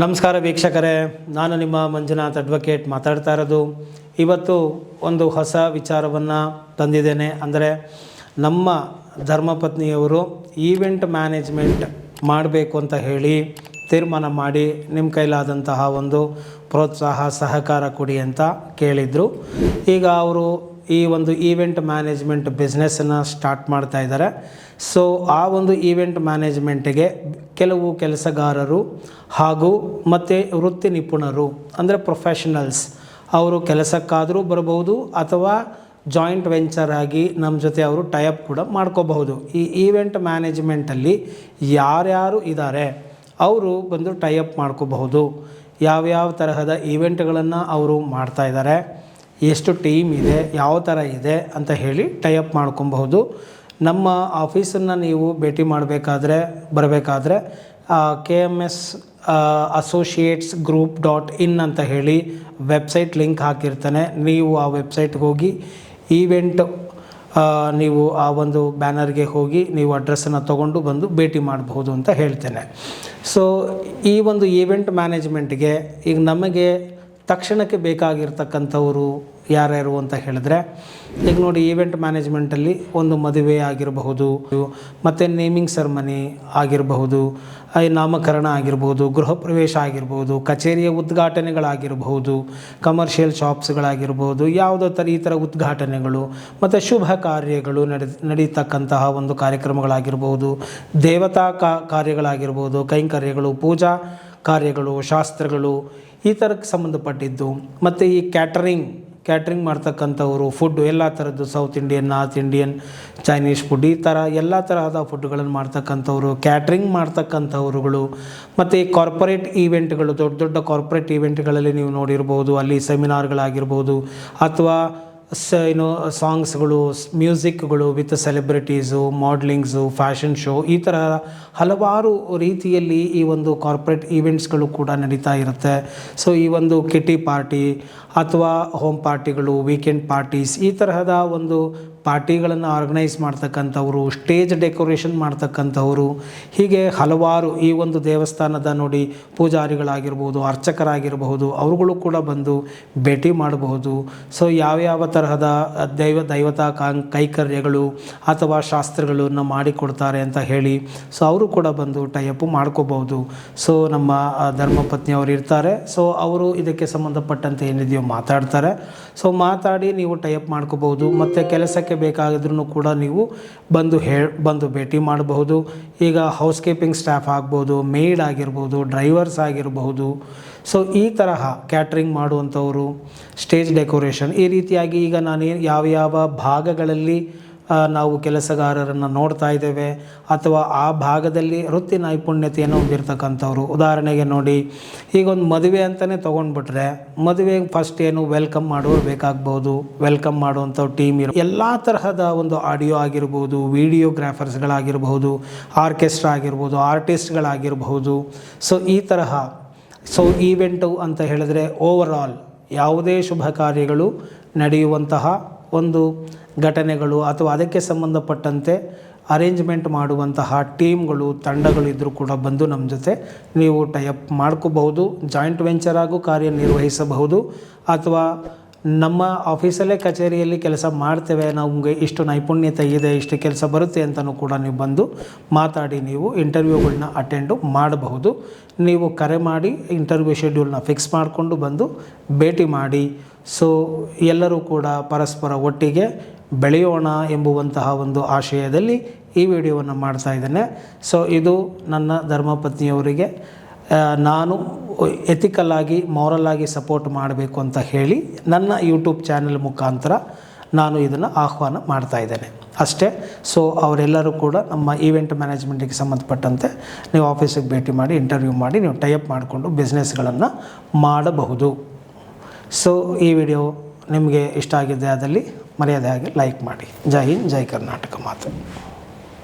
ನಮಸ್ಕಾರ ವೀಕ್ಷಕರೇ, ನಾನು ನಿಮ್ಮ ಮಂಜುನಾಥ್ ಅಡ್ವೊಕೇಟ್ ಮಾತಾಡ್ತಾ ಇರೋದು. ಇವತ್ತು ಒಂದು ಹೊಸ ವಿಚಾರವನ್ನು ತಂದಿದ್ದೇನೆ. ಅಂದರೆ ನಮ್ಮ ಧರ್ಮಪತ್ನಿಯವರು ಈವೆಂಟ್ ಮ್ಯಾನೇಜ್ಮೆಂಟ್ ಮಾಡಬೇಕು ಅಂತ ಹೇಳಿ ತೀರ್ಮಾನ ಮಾಡಿ ನಿಮ್ಮ ಕೈಲಾದಂತಹ ಒಂದು ಪ್ರೋತ್ಸಾಹ ಸಹಕಾರ ಕೊಡಿ ಅಂತ ಕೇಳಿದರು. ಈಗ ಅವರು ಈ ಒಂದು ಈವೆಂಟ್ ಮ್ಯಾನೇಜ್ಮೆಂಟ್ ಬಿಸ್ನೆಸ್ಸನ್ನು ಸ್ಟಾರ್ಟ್ ಮಾಡ್ತಾ ಇದ್ದಾರೆ. ಸೊ ಆ ಒಂದು ಈವೆಂಟ್ ಮ್ಯಾನೇಜ್ಮೆಂಟಿಗೆ ಕೆಲವು ಕೆಲಸಗಾರರು ಹಾಗೂ ಮತ್ತು ವೃತ್ತಿ ನಿಪುಣರು ಅಂದರೆ ಪ್ರೊಫೆಷನಲ್ಸ್ ಅವರು ಕೆಲಸಕ್ಕಾದರೂ ಬರಬಹುದು ಅಥವಾ ಜಾಯಿಂಟ್ ವೆಂಚರ್ ಆಗಿ ನಮ್ಮ ಜೊತೆ ಅವರು ಟೈಅಪ್ ಕೂಡ ಮಾಡ್ಕೋಬಹುದು. ಈ ಈವೆಂಟ್ ಮ್ಯಾನೇಜ್ಮೆಂಟಲ್ಲಿ ಯಾರ್ಯಾರು ಇದ್ದಾರೆ ಅವರು ಬಂದು ಟೈಅಪ್ ಮಾಡ್ಕೋಬಹುದು. ಯಾವ್ಯಾವ ತರಹದ ಈವೆಂಟ್ಗಳನ್ನು ಅವರು ಮಾಡ್ತಾಯಿದ್ದಾರೆ, ಎಷ್ಟು ಟೀಮ್ ಇದೆ, ಯಾವ ಥರ ಇದೆ ಅಂತ ಹೇಳಿ ಟೈಅಪ್ ಮಾಡ್ಕೊಬಹುದು. ನಮ್ಮ ಆಫೀಸನ್ನು ನೀವು ಭೇಟಿ ಬರಬೇಕಾದ್ರೆ KMS associates group.in ಅಂತ ಹೇಳಿ ವೆಬ್ಸೈಟ್ ಲಿಂಕ್ ಹಾಕಿರ್ತಾನೆ. ನೀವು ಆ ವೆಬ್ಸೈಟ್ಗೆ ಹೋಗಿ ಈವೆಂಟ್ ನೀವು ಆ ಒಂದು ಬ್ಯಾನರ್ಗೆ ಹೋಗಿ ನೀವು ಅಡ್ರೆಸ್ಸನ್ನು ತೊಗೊಂಡು ಬಂದು ಭೇಟಿ ಮಾಡಬಹುದು ಅಂತ ಹೇಳ್ತೇನೆ. ಸೊ ಈ ಒಂದು ಈವೆಂಟ್ ಮ್ಯಾನೇಜ್ಮೆಂಟ್ಗೆ ಈಗ ನಮಗೆ ತಕ್ಷಣಕ್ಕೆ ಬೇಕಾಗಿರ್ತಕ್ಕಂಥವರು ಯಾರ್ಯಾರು ಅಂತ ಹೇಳಿದ್ರೆ, ಈಗ ನೋಡಿ, ಈವೆಂಟ್ ಮ್ಯಾನೇಜ್ಮೆಂಟಲ್ಲಿ ಒಂದು ಮದುವೆ ಆಗಿರಬಹುದು, ಮತ್ತು ನೇಮಿಂಗ್ ಸೆರೆಮನಿ ಆಗಿರಬಹುದು, ನಾಮಕರಣ ಆಗಿರ್ಬೋದು, ಗೃಹ ಪ್ರವೇಶ ಆಗಿರ್ಬೋದು, ಕಚೇರಿಯ ಉದ್ಘಾಟನೆಗಳಾಗಿರಬಹುದು, ಕಮರ್ಷಿಯಲ್ ಶಾಪ್ಸ್ಗಳಾಗಿರ್ಬೋದು, ಯಾವುದೋ ಈ ಥರ ಉದ್ಘಾಟನೆಗಳು ಮತ್ತು ಶುಭ ಕಾರ್ಯಗಳು ನಡೀತಕ್ಕಂತಹ ಒಂದು ಕಾರ್ಯಕ್ರಮಗಳಾಗಿರ್ಬೋದು, ದೇವತಾ ಕಾರ್ಯಗಳಾಗಿರ್ಬೋದು, ಕೈಂಕರ್ಯಗಳು, ಪೂಜಾ ಕಾರ್ಯಗಳು, ಶಾಸ್ತ್ರಗಳು, ಈ ಥರಕ್ಕೆ ಸಂಬಂಧಪಟ್ಟಿದ್ದು. ಮತ್ತು ಈ ಕ್ಯಾಟ್ರಿಂಗ್ ಮಾಡ್ತಕ್ಕಂಥವರು, ಫುಡ್ಡು ಎಲ್ಲ ಥರದ್ದು, south Indian, north Indian, Chinese food, ಈ ಥರ ಎಲ್ಲ ತರಹದ ಫುಡ್ಗಳನ್ನು ಮಾಡ್ತಕ್ಕಂಥವ್ರು, ಕ್ಯಾಟ್ರಿಂಗ್ ಮಾಡ್ತಕ್ಕಂಥವ್ರುಗಳು. ಮತ್ತು ಈ ಕಾರ್ಪೊರೇಟ್ ಈವೆಂಟ್ಗಳು, ದೊಡ್ಡ ದೊಡ್ಡ ಕಾರ್ಪೊರೇಟ್ ಈವೆಂಟ್ಗಳಲ್ಲಿ ನೀವು ನೋಡಿರ್ಬೋದು, ಅಲ್ಲಿ ಸೆಮಿನಾರ್ಗಳಾಗಿರ್ಬೋದು ಅಥವಾ ಸಾಂಗ್ಸ್ಗಳು, ಮ್ಯೂಸಿಕ್ಗಳು ವಿತ್ ಸೆಲೆಬ್ರಿಟೀಸು, ಮಾಡಲಿಂಗ್ಸು, ಫ್ಯಾಷನ್ ಶೋ, ಈ ಥರ ಹಲವಾರು ರೀತಿಯಲ್ಲಿ ಈ ಒಂದು ಕಾರ್ಪೊರೇಟ್ ಈವೆಂಟ್ಸ್ಗಳು ಕೂಡ ನಡೀತಾ ಇರುತ್ತೆ. ಸೊ ಈ ಒಂದು ಕಿಟಿ ಪಾರ್ಟಿ ಅಥವಾ ಹೋಮ್ ಪಾರ್ಟಿಗಳು, ವೀಕೆಂಡ್ ಪಾರ್ಟೀಸ್, ಈ ತರಹದ ಒಂದು ಪಾರ್ಟಿಗಳನ್ನು ಆರ್ಗನೈಸ್ ಮಾಡ್ತಕ್ಕಂಥವ್ರು, ಸ್ಟೇಜ್ ಡೆಕೋರೇಷನ್ ಮಾಡ್ತಕ್ಕಂಥವ್ರು, ಹೀಗೆ ಹಲವಾರು ಈ ಒಂದು ದೇವಸ್ಥಾನದ ನೋಡಿ ಪೂಜಾರಿಗಳಾಗಿರ್ಬೋದು, ಅರ್ಚಕರಾಗಿರಬಹುದು, ಅವರುಗಳು ಕೂಡ ಬಂದು ಭೇಟಿ ಮಾಡಬಹುದು. ಸೊ ಯಾವ್ಯಾವ ತರಹದ ದೈವತಾ ಕೈಕರ್ಯಗಳು ಅಥವಾ ಶಾಸ್ತ್ರಗಳನ್ನು ಮಾಡಿಕೊಡ್ತಾರೆ ಅಂತ ಹೇಳಿ ಸೊ ಅವರು ಕೂಡ ಬಂದು ಟೈಅಪ್ ಮಾಡ್ಕೋಬಹುದು. ಸೊ ನಮ್ಮ ಧರ್ಮಪತ್ನಿಯವರು ಇರ್ತಾರೆ. ಸೊ ಅವರು ಇದಕ್ಕೆ ಸಂಬಂಧಪಟ್ಟಂತೆ ಏನಿದೆಯೋ ಮಾತಾಡ್ತಾರೆ. ಸೊ ಮಾತಾಡಿ ನೀವು ಟೈಅಪ್ ಮಾಡ್ಕೋಬಹುದು. ಮತ್ತು ಕೆಲಸಕ್ಕೆ ಬೇಕಾಗಿದ್ರೂ ಕೂಡ ನೀವು ಬಂದು ಭೇಟಿ ಮಾಡಬಹುದು. ಈಗ ಹೌಸ್ ಕೀಪಿಂಗ್ ಸ್ಟಾಫ್ ಆಗ್ಬೋದು, ಮೇಡ್ ಆಗಿರ್ಬೋದು, ಡ್ರೈವರ್ಸ್ ಆಗಿರಬಹುದು. ಸೊ ಈ ತರಹ ಕ್ಯಾಟ್ರಿಂಗ್ ಮಾಡುವಂಥವರು, ಸ್ಟೇಜ್ ಡೆಕೋರೇಷನ್, ಈ ರೀತಿಯಾಗಿ ಈಗ ನಾನು ಯಾವ ಭಾಗಗಳಲ್ಲಿ ನಾವು ಕೆಲಸಗಾರರನ್ನು ನೋಡ್ತಾ ಇದ್ದೇವೆ ಅಥವಾ ಆ ಭಾಗದಲ್ಲಿ ವೃತ್ತಿ ನೈಪುಣ್ಯತೆಯನ್ನು ಹೊಂದಿರತಕ್ಕಂಥವ್ರು. ಉದಾಹರಣೆಗೆ ನೋಡಿ, ಈಗ ಒಂದು ಮದುವೆ ಅಂತಲೇ ತೊಗೊಂಡ್ಬಿಟ್ರೆ, ಮದುವೆಗೆ ಫಸ್ಟ್ ಏನು ವೆಲ್ಕಮ್ ಮಾಡೋರು ಬೇಕಾಗ್ಬೋದು. ವೆಲ್ಕಮ್ ಮಾಡುವಂಥ ಟೀಮ್ ಎಲ್ಲ ತರಹದ ಒಂದು ಆಡಿಯೋ ಆಗಿರ್ಬೋದು, ವಿಡಿಯೋಗ್ರಾಫರ್ಸ್ಗಳಾಗಿರ್ಬೋದು, ಆರ್ಕೆಸ್ಟ್ರಾ ಆಗಿರ್ಬೋದು, ಆರ್ಟಿಸ್ಟ್ಗಳಾಗಿರ್ಬಹುದು. ಸೊ ಈ ತರಹ ಈವೆಂಟು ಅಂತ ಹೇಳಿದ್ರೆ ಓವರಾಲ್ ಯಾವುದೇ ಶುಭ ಕಾರ್ಯಗಳು ನಡೆಯುವಂತಹ ಒಂದು ಘಟನೆಗಳು ಅಥವಾ ಅದಕ್ಕೆ ಸಂಬಂಧಪಟ್ಟಂತೆ ಅರೇಂಜ್ಮೆಂಟ್ ಮಾಡುವಂತಹ ಟೀಮ್ಗಳು, ತಂಡಗಳಿದ್ದರೂ ಕೂಡ ಬಂದು ನಮ್ಮ ಜೊತೆ ನೀವು ಟೈಅಪ್ ಮಾಡ್ಕೋಬಹುದು. ಜಾಯಿಂಟ್ ವೆಂಚರ್ ಆಗು ಕಾರ್ಯನಿರ್ವಹಿಸಬಹುದು. ಅಥವಾ ನಮ್ಮ ಆಫೀಸಲ್ಲೇ ಕಚೇರಿಯಲ್ಲಿ ಕೆಲಸ ಮಾಡ್ತೇವೆ, ನಮಗೆ ಇಷ್ಟು ನೈಪುಣ್ಯತೆ ಇದೆ, ಇಷ್ಟು ಕೆಲಸ ಬರುತ್ತೆ ಅಂತಲೂ ಕೂಡ ನೀವು ಬಂದು ಮಾತಾಡಿ ನೀವು ಇಂಟರ್ವ್ಯೂಗಳನ್ನ ಅಟೆಂಡು ಮಾಡಬಹುದು. ನೀವು ಕರೆ ಮಾಡಿ ಇಂಟರ್ವ್ಯೂ ಶೆಡ್ಯೂಲ್ನ ಫಿಕ್ಸ್ ಮಾಡಿಕೊಂಡು ಬಂದು ಭೇಟಿ ಮಾಡಿ. ಸೊ ಎಲ್ಲರೂ ಕೂಡ ಪರಸ್ಪರ ಒಟ್ಟಿಗೆ ಬೆಳೆಯೋಣ ಎಂಬುವಂತಹ ಒಂದು ಆಶಯದಲ್ಲಿ ಈ ವಿಡಿಯೋವನ್ನು ಮಾಡ್ತಾ ಇದ್ದೇನೆ. ಸೊ ಇದು ನನ್ನ ಧರ್ಮಪತ್ನಿಯವರಿಗೆ ನಾನು ಎಥಿಕಲ್ ಆಗಿ, ಮಾರಲ್ ಆಗಿ ಸಪೋರ್ಟ್ ಮಾಡಬೇಕು ಅಂತ ಹೇಳಿ ನನ್ನ ಯೂಟ್ಯೂಬ್ ಚಾನೆಲ್ ಮುಖಾಂತರ ನಾನು ಇದನ್ನು ಆಹ್ವಾನ ಮಾಡ್ತಾ ಇದ್ದೇನೆ ಅಷ್ಟೇ. ಸೊ ಅವರೆಲ್ಲರೂ ಕೂಡ ನಮ್ಮ ಈವೆಂಟ್ ಮ್ಯಾನೇಜ್ಮೆಂಟಿಗೆ ಸಂಬಂಧಪಟ್ಟಂತೆ ನೀವು ಆಫೀಸಿಗೆ ಭೇಟಿ ಮಾಡಿ, ಇಂಟರ್ವ್ಯೂ ಮಾಡಿ, ನೀವು ಟೈಅಪ್ ಮಾಡಿಕೊಂಡು ಬಿಸ್ನೆಸ್ಗಳನ್ನು ಮಾಡಬಹುದು. ಸೊ ಈ ವಿಡಿಯೋ ನಿಮಗೆ ಇಷ್ಟ ಆಗಿದೆ ಆದಲ್ಲಿ ಮರ್ಯಾದೆ ಆಗಿ ಲೈಕ್ ಮಾಡಿ. ಜೈ ಹಿಂದ್, ಜೈ ಕರ್ನಾಟಕ ಮಾತು.